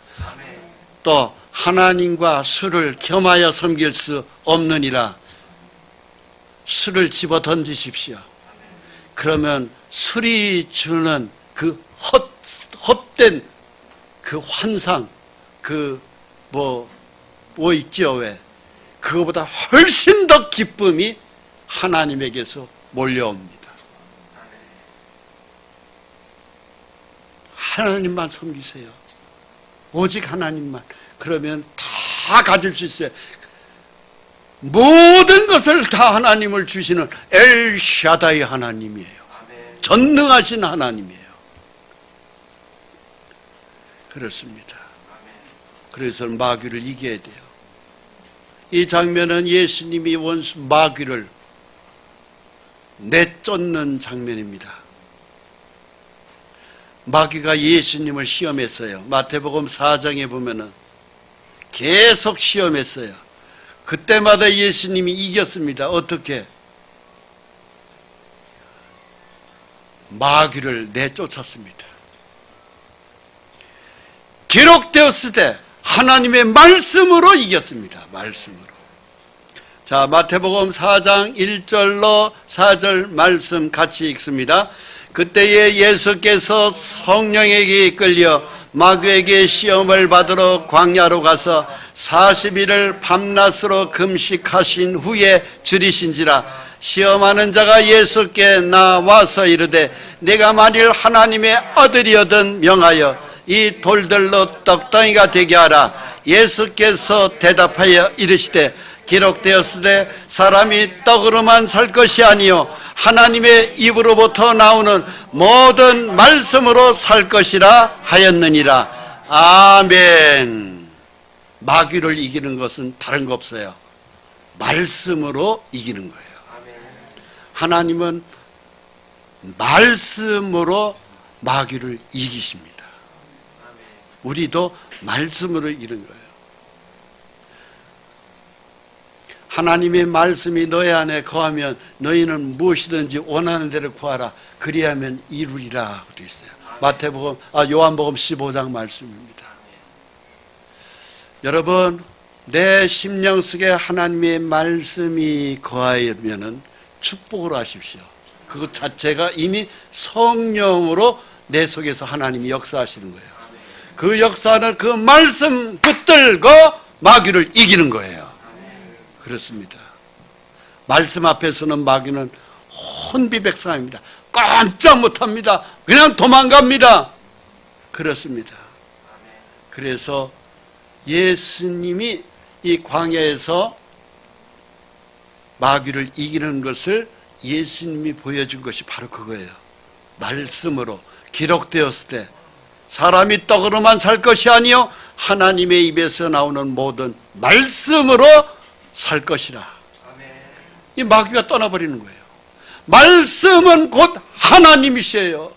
또 하나님과 술을 겸하여 섬길 수 없느니라. 술을 집어 던지십시오. 그러면 술이 주는 그 헛된 그 환상, 그 뭐 있죠, 왜? 그거보다 훨씬 더 기쁨이 하나님에게서 몰려옵니다. 하나님만 섬기세요. 오직 하나님만. 그러면 다 가질 수 있어요. 모든 것을 다 하나님을 주시는 엘샤다이 하나님이에요. 전능하신 하나님이에요. 그렇습니다. 그래서 마귀를 이겨야 돼요. 이 장면은 예수님이 원수 마귀를 내쫓는 장면입니다. 마귀가 예수님을 시험했어요. 마태복음 4장에 보면은 계속 시험했어요. 그때마다 예수님이 이겼습니다. 어떻게? 마귀를 내쫓았습니다. 기록되었을 때 하나님의 말씀으로 이겼습니다. 말씀으로. 자, 마태복음 4장 1절로 4절 말씀 같이 읽습니다. 그때에 예수께서 성령에게 이끌려 마귀에게 시험을 받으러 광야로 가서 40일을 밤낮으로 금식하신 후에 들이신지라. 시험하는 자가 예수께 나와서 이르되 내가 만일 하나님의 아들이거든 명하여 이 돌들로 떡덩이가 되게 하라. 예수께서 대답하여 이르시되 기록되었으되 사람이 떡으로만 살 것이 아니요 하나님의 입으로부터 나오는 모든 말씀으로 살 것이라 하였느니라. 아멘. 마귀를 이기는 것은 다른 거 없어요. 말씀으로 이기는 거예요. 하나님은 말씀으로 마귀를 이기십니다. 우리도 말씀으로 이기는 거예요. 하나님의 말씀이 너희 안에 거하면 너희는 무엇이든지 원하는 대로 구하라. 그리하면 이루리라 되어 있어요. 요한복음 15장 말씀입니다. 여러분, 내 심령 속에 하나님의 말씀이 거하면은 축복으로 하십시오. 그것 자체가 이미 성령으로 내 속에서 하나님이 역사하시는 거예요. 그 역사는 그 말씀 붙들고 마귀를 이기는 거예요. 그렇습니다. 말씀 앞에서는 마귀는 혼비백산입니다. 깜짝 못합니다. 그냥 도망갑니다. 그렇습니다. 그래서 예수님이 이 광야에서 마귀를 이기는 것을 예수님이 보여준 것이 바로 그거예요. 말씀으로 기록되었을 때 사람이 떡으로만 살 것이 아니요 하나님의 입에서 나오는 모든 말씀으로 살 것이라. 이 마귀가 떠나버리는 거예요. 말씀은 곧 하나님이시에요.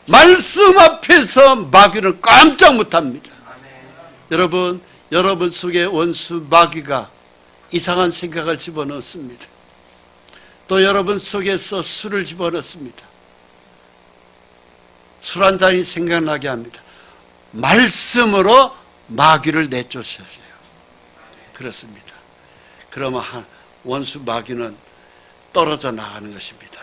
말씀 앞에서 마귀는 깜짝 못합니다. 여러분 속에 원수 마귀가 이상한 생각을 집어넣습니다. 또 여러분 속에서 술을 집어넣습니다. 술 한 잔이 생각나게 합니다. 말씀으로 마귀를 내쫓으셔야 해요. 그렇습니다. 그러면 원수 마귀는 떨어져 나가는 것입니다.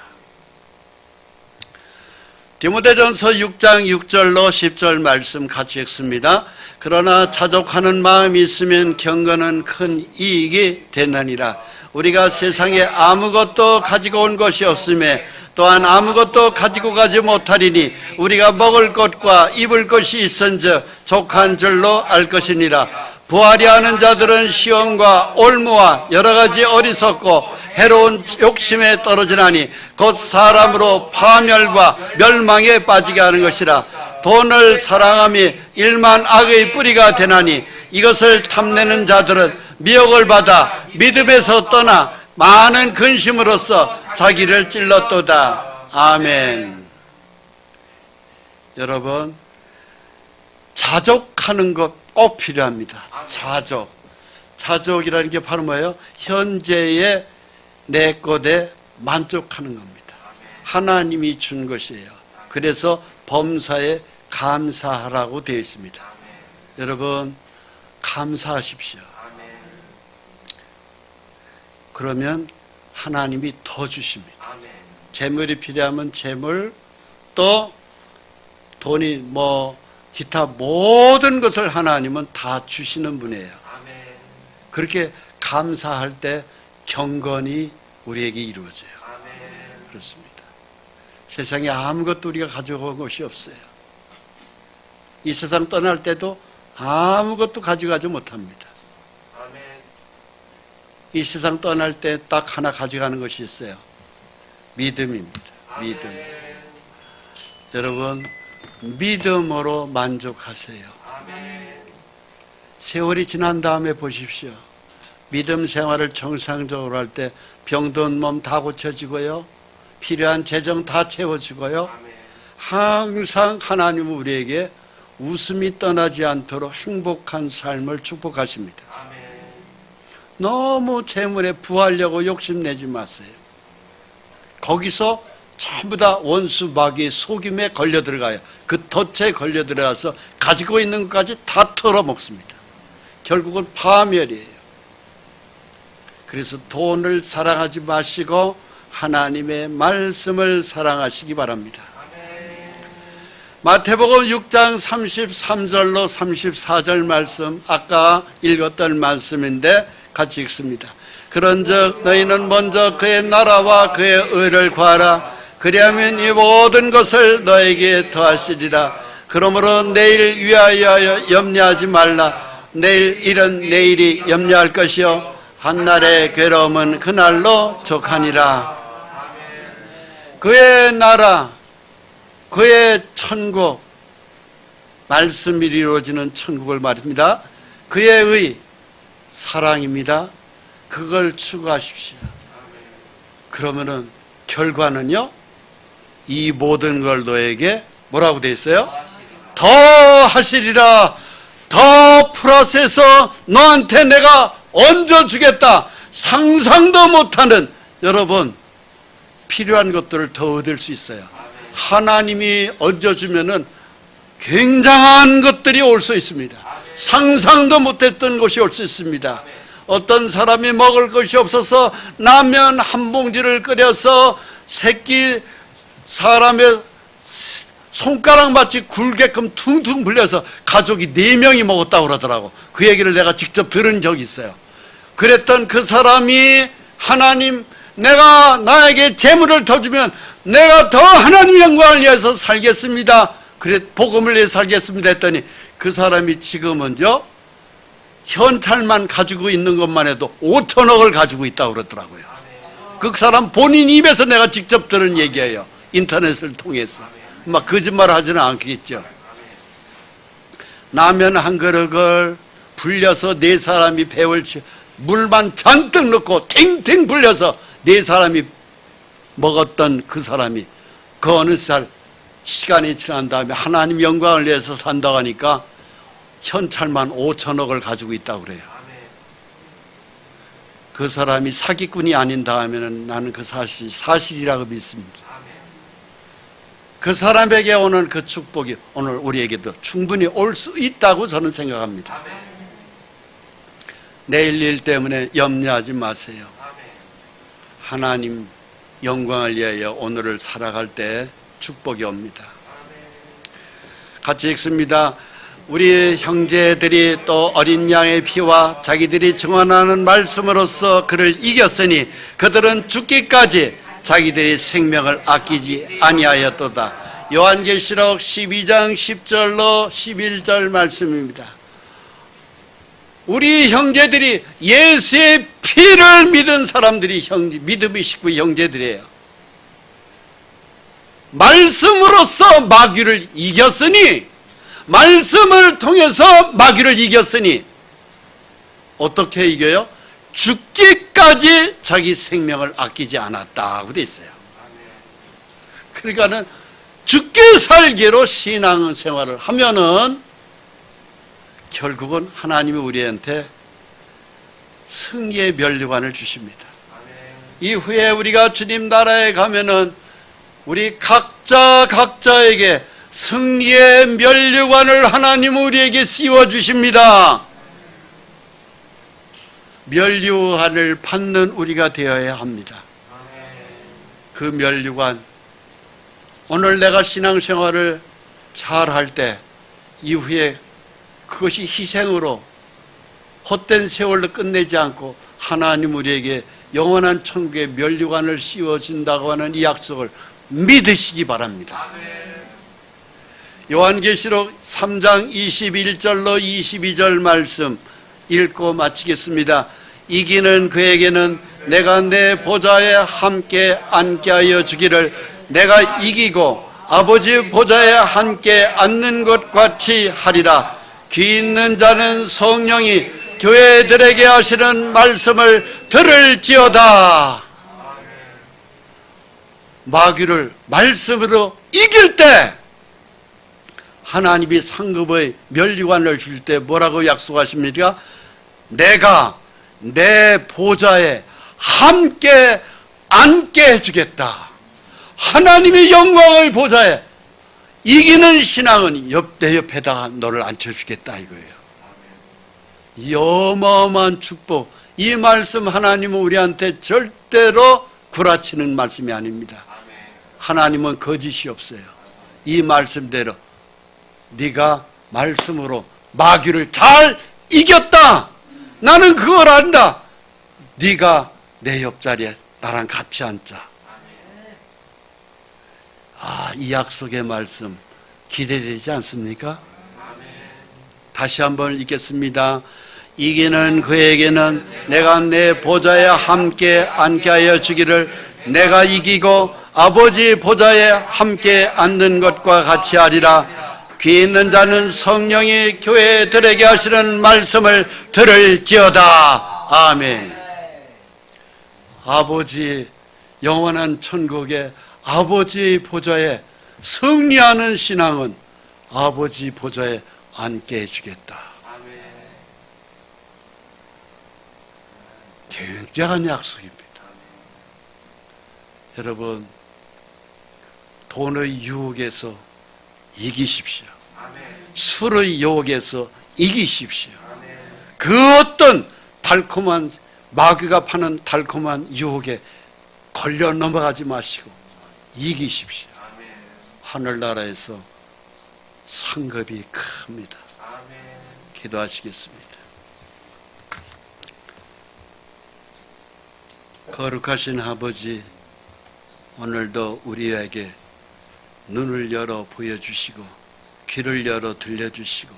디모데전서 6장 6절로 10절 말씀 같이 읽습니다. 그러나 자족하는 마음이 있으면 경건은 큰 이익이 되느니라. 우리가 세상에 아무것도 가지고 온 것이 없음에 또한 아무것도 가지고 가지 못하리니 우리가 먹을 것과 입을 것이 있은즉 족한 줄로 알 것이니라. 부하려 하는 자들은 시험과 올무와 여러 가지 어리석고 해로운 욕심에 떨어지나니 곧 사람으로 파멸과 멸망에 빠지게 하는 것이라. 돈을 사랑함이 일만 악의 뿌리가 되나니 이것을 탐내는 자들은 미혹을 받아 믿음에서 떠나 많은 근심으로써 자기를 찔렀도다. 아멘. 여러분, 자족하는 것 꼭 필요합니다. 자족이라는 게 바로 뭐예요? 현재의 내 것에 만족하는 겁니다. 하나님이 준 것이에요. 그래서 범사에 감사하라고 되어 있습니다. 여러분, 감사하십시오. 그러면 하나님이 더 주십니다. 재물이 필요하면 재물, 또 돈이 기타 모든 것을 하나님은 다 주시는 분이에요. 그렇게 감사할 때 경건이 우리에게 이루어져요. 그렇습니다. 세상에 아무것도 우리가 가져온 것이 없어요. 이 세상 떠날 때도 아무것도 가져가지 못합니다. 이 세상 떠날 때 딱 하나 가져가는 것이 있어요. 믿음입니다. 믿음. 여러분, 믿음으로 만족하세요. 세월이 지난 다음에 보십시오. 믿음 생활을 정상적으로 할 때 병든 몸 다 고쳐지고요. 필요한 재정 다 채워지고요. 항상 하나님은 우리에게 웃음이 떠나지 않도록 행복한 삶을 축복하십니다. 너무 재물에 부하려고 욕심내지 마세요. 거기서 전부 다 원수 마귀의 속임에 걸려 들어가요. 그 덫에 걸려 들어가서 가지고 있는 것까지 다 털어먹습니다. 결국은 파멸이에요. 그래서 돈을 사랑하지 마시고 하나님의 말씀을 사랑하시기 바랍니다. 마태복음 6장 33절로 34절 말씀, 아까 읽었던 말씀인데 같이 읽습니다. 그런즉 너희는 먼저 그의 나라와 그의 의를 구하라. 그리하면 이 모든 것을 너에게 더하시리라. 그러므로 내일 위하여 염려하지 말라. 내일 일은 내일이 염려할 것이요 한날의 괴로움은 그날로 족하니라. 그의 나라, 그의 천국, 말씀이 이루어지는 천국을 말입니다. 그의 의, 사랑입니다. 그걸 추구하십시오. 그러면은 결과는요, 이 모든 걸 너에게 뭐라고 되어 있어요? 더 하시리라. 더 플러스해서 너한테 내가 얹어주겠다. 상상도 못하는, 여러분, 필요한 것들을 더 얻을 수 있어요. 하나님이 얹어주면은 굉장한 것들이 올 수 있습니다. 상상도 못했던 것이 올 수 있습니다. 어떤 사람이 먹을 것이 없어서 라면 한 봉지를 끓여서 새끼 사람의 손가락 마치 굴게끔 퉁퉁 불려서 가족이 4명이 먹었다고 그러더라고. 그 얘기를 내가 직접 들은 적이 있어요. 그랬던 그 사람이 하나님, 내가 나에게 재물을 더 주면 내가 더 하나님 영광을 위해서 살겠습니다. 그래, 복음을 위해 살겠습니다 했더니 그 사람이 지금은요, 현찰만 가지고 있는 것만 해도 5천억을 가지고 있다고 그러더라고요. 그 사람 본인 입에서 내가 직접 들은 얘기예요. 인터넷을 통해서. 막 거짓말 하지는 않겠죠. 라면 한 그릇을 불려서 4사람이 배를 물만 잔뜩 넣고 탱탱 불려서 4사람이 먹었던 그 사람이 그 어느 날 시간이 지난 다음에 하나님 영광을 위해서 산다고 하니까 현찰만 5천억을 가지고 있다고 그래요. 그 사람이 사기꾼이 아닌 다음에는 나는 그 사실이라고 믿습니다. 그 사람에게 오는 그 축복이 오늘 우리에게도 충분히 올 수 있다고 저는 생각합니다. 내일 일 때문에 염려하지 마세요. 하나님 영광을 위하여 오늘을 살아갈 때 축복이 옵니다. 같이 읽습니다. 우리 형제들이 또 어린 양의 피와 자기들이 증언하는 말씀으로써 그를 이겼으니 그들은 죽기까지 자기들의 생명을 아끼지 아니하였도다. 요한계시록 12장 10절로 11절 말씀입니다. 우리 형제들이 예수의 피를 믿은 사람들이 믿음의 식구 형제들이에요. 말씀으로서 마귀를 이겼으니, 말씀을 통해서 마귀를 이겼으니 어떻게 이겨요? 죽기까지 자기 생명을 아끼지 않았다고 돼 있어요. 그러니까는 죽기 살기로 신앙생활을 하면은 결국은 하나님이 우리한테 승리의 면류관을 주십니다. 이후에 우리가 주님 나라에 가면은 우리 각자에게 승리의 면류관을 하나님은 우리에게 씌워주십니다. 면류관을 받는 우리가 되어야 합니다. 그 면류관, 오늘 내가 신앙생활을 잘할 때 이후에 그것이 희생으로 헛된 세월로 끝내지 않고 하나님 우리에게 영원한 천국의 면류관을 씌워준다고 하는 이 약속을 믿으시기 바랍니다. 요한계시록 3장 21절로 22절 말씀 읽고 마치겠습니다. 이기는 그에게는 내가 내 보좌에 함께 앉게 하여 주기를, 내가 이기고 아버지 보좌에 함께 앉는 것 같이 하리라. 귀 있는 자는 성령이 교회들에게 하시는 말씀을 들을지어다. 마귀를 말씀으로 이길 때 하나님이 상급의 면류관을 줄 때 뭐라고 약속하십니까? 내가 내 보좌에 함께 앉게 해주겠다. 하나님의 영광의 보좌에 이기는 신앙은 내 옆에다가 너를 앉혀주겠다 이거예요. 이 어마어마한 축복, 이 말씀 하나님은 우리한테 절대로 구라치는 말씀이 아닙니다. 하나님은 거짓이 없어요. 이 말씀대로 네가 말씀으로 마귀를 잘 이겼다. 나는 그걸 안다. 네가 내 옆자리에 나랑 같이 앉자. 이 약속의 말씀 기대되지 않습니까? 다시 한번 읽겠습니다. 이기는 그에게는 내가 내 보좌에 함께 앉게 하여 주기를, 내가 이기고 아버지 보좌에 함께 앉는 것과 같이 하리라. 귀 있는 자는 성령이 교회들에게 하시는 말씀을 들을지어다. 아멘. 아버지, 영원한 천국의 아버지 보좌에 승리하는 신앙은 아버지 보좌에 앉게 해주겠다. 굉장한 약속입니다. 여러분, 돈의 유혹에서 이기십시오. 술의 유혹에서 이기십시오. 그 어떤 달콤한 마귀가 파는 달콤한 유혹에 걸려 넘어가지 마시고 이기십시오. 하늘나라에서 상급이 큽니다. 기도하시겠습니다. 거룩하신 아버지, 오늘도 우리에게 눈을 열어 보여주시고 귀를 열어 들려주시고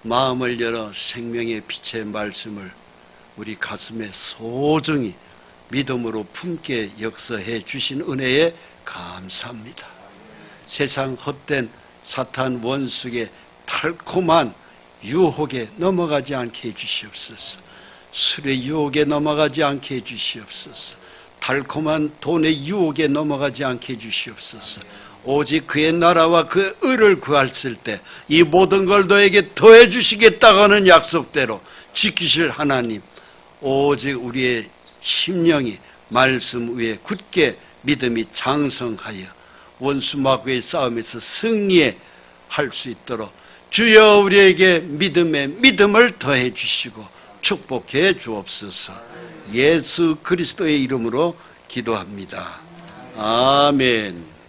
마음을 열어 생명의 빛의 말씀을 우리 가슴에 소중히 믿음으로 품게 역사해 주신 은혜에 감사합니다. 세상 헛된 사탄 원수의 달콤한 유혹에 넘어가지 않게 해주시옵소서. 술의 유혹에 넘어가지 않게 해주시옵소서. 달콤한 돈의 유혹에 넘어가지 않게 해주시옵소서. 오직 그의 나라와 그 의를 구했을 때 이 모든 걸 너에게 더해 주시겠다고 하는 약속대로 지키실 하나님, 오직 우리의 심령이 말씀 위에 굳게 믿음이 장성하여 원수 마귀의 싸움에서 승리할 수 있도록 주여 우리에게 믿음을 더해 주시고 축복해 주옵소서. 예수 그리스도의 이름으로 기도합니다. 아멘.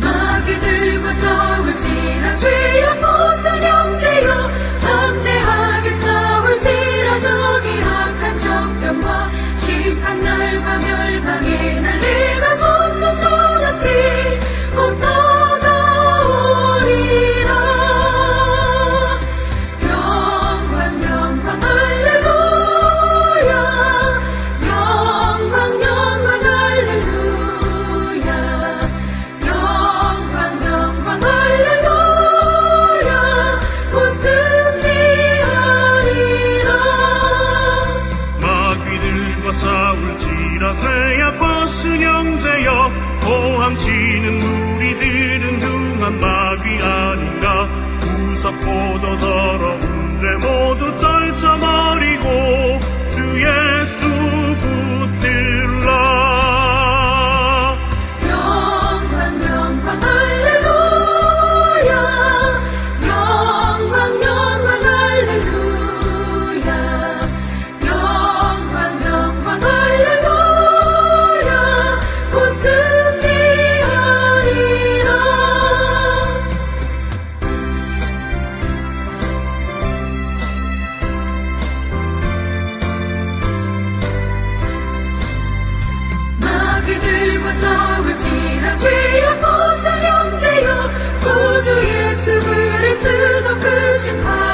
마귀들과 싸울지라 주여 보선 형제여, 담대하게 싸울지라 저기 악한 정병과 심판날과 멸망의 날 내가 손놓고 높이 곧 다가오리라. 포도더러운 죄 모두 떨쳐버리고 주 예수 붙들라. 영광 영광 할렐루야 영광 영광 할렐루야 영광 영광 할렐루야 곧 승리하리라. 마귀들과 싸울지라 주여 보사 형제여 구주 예수 그리스도 크신 바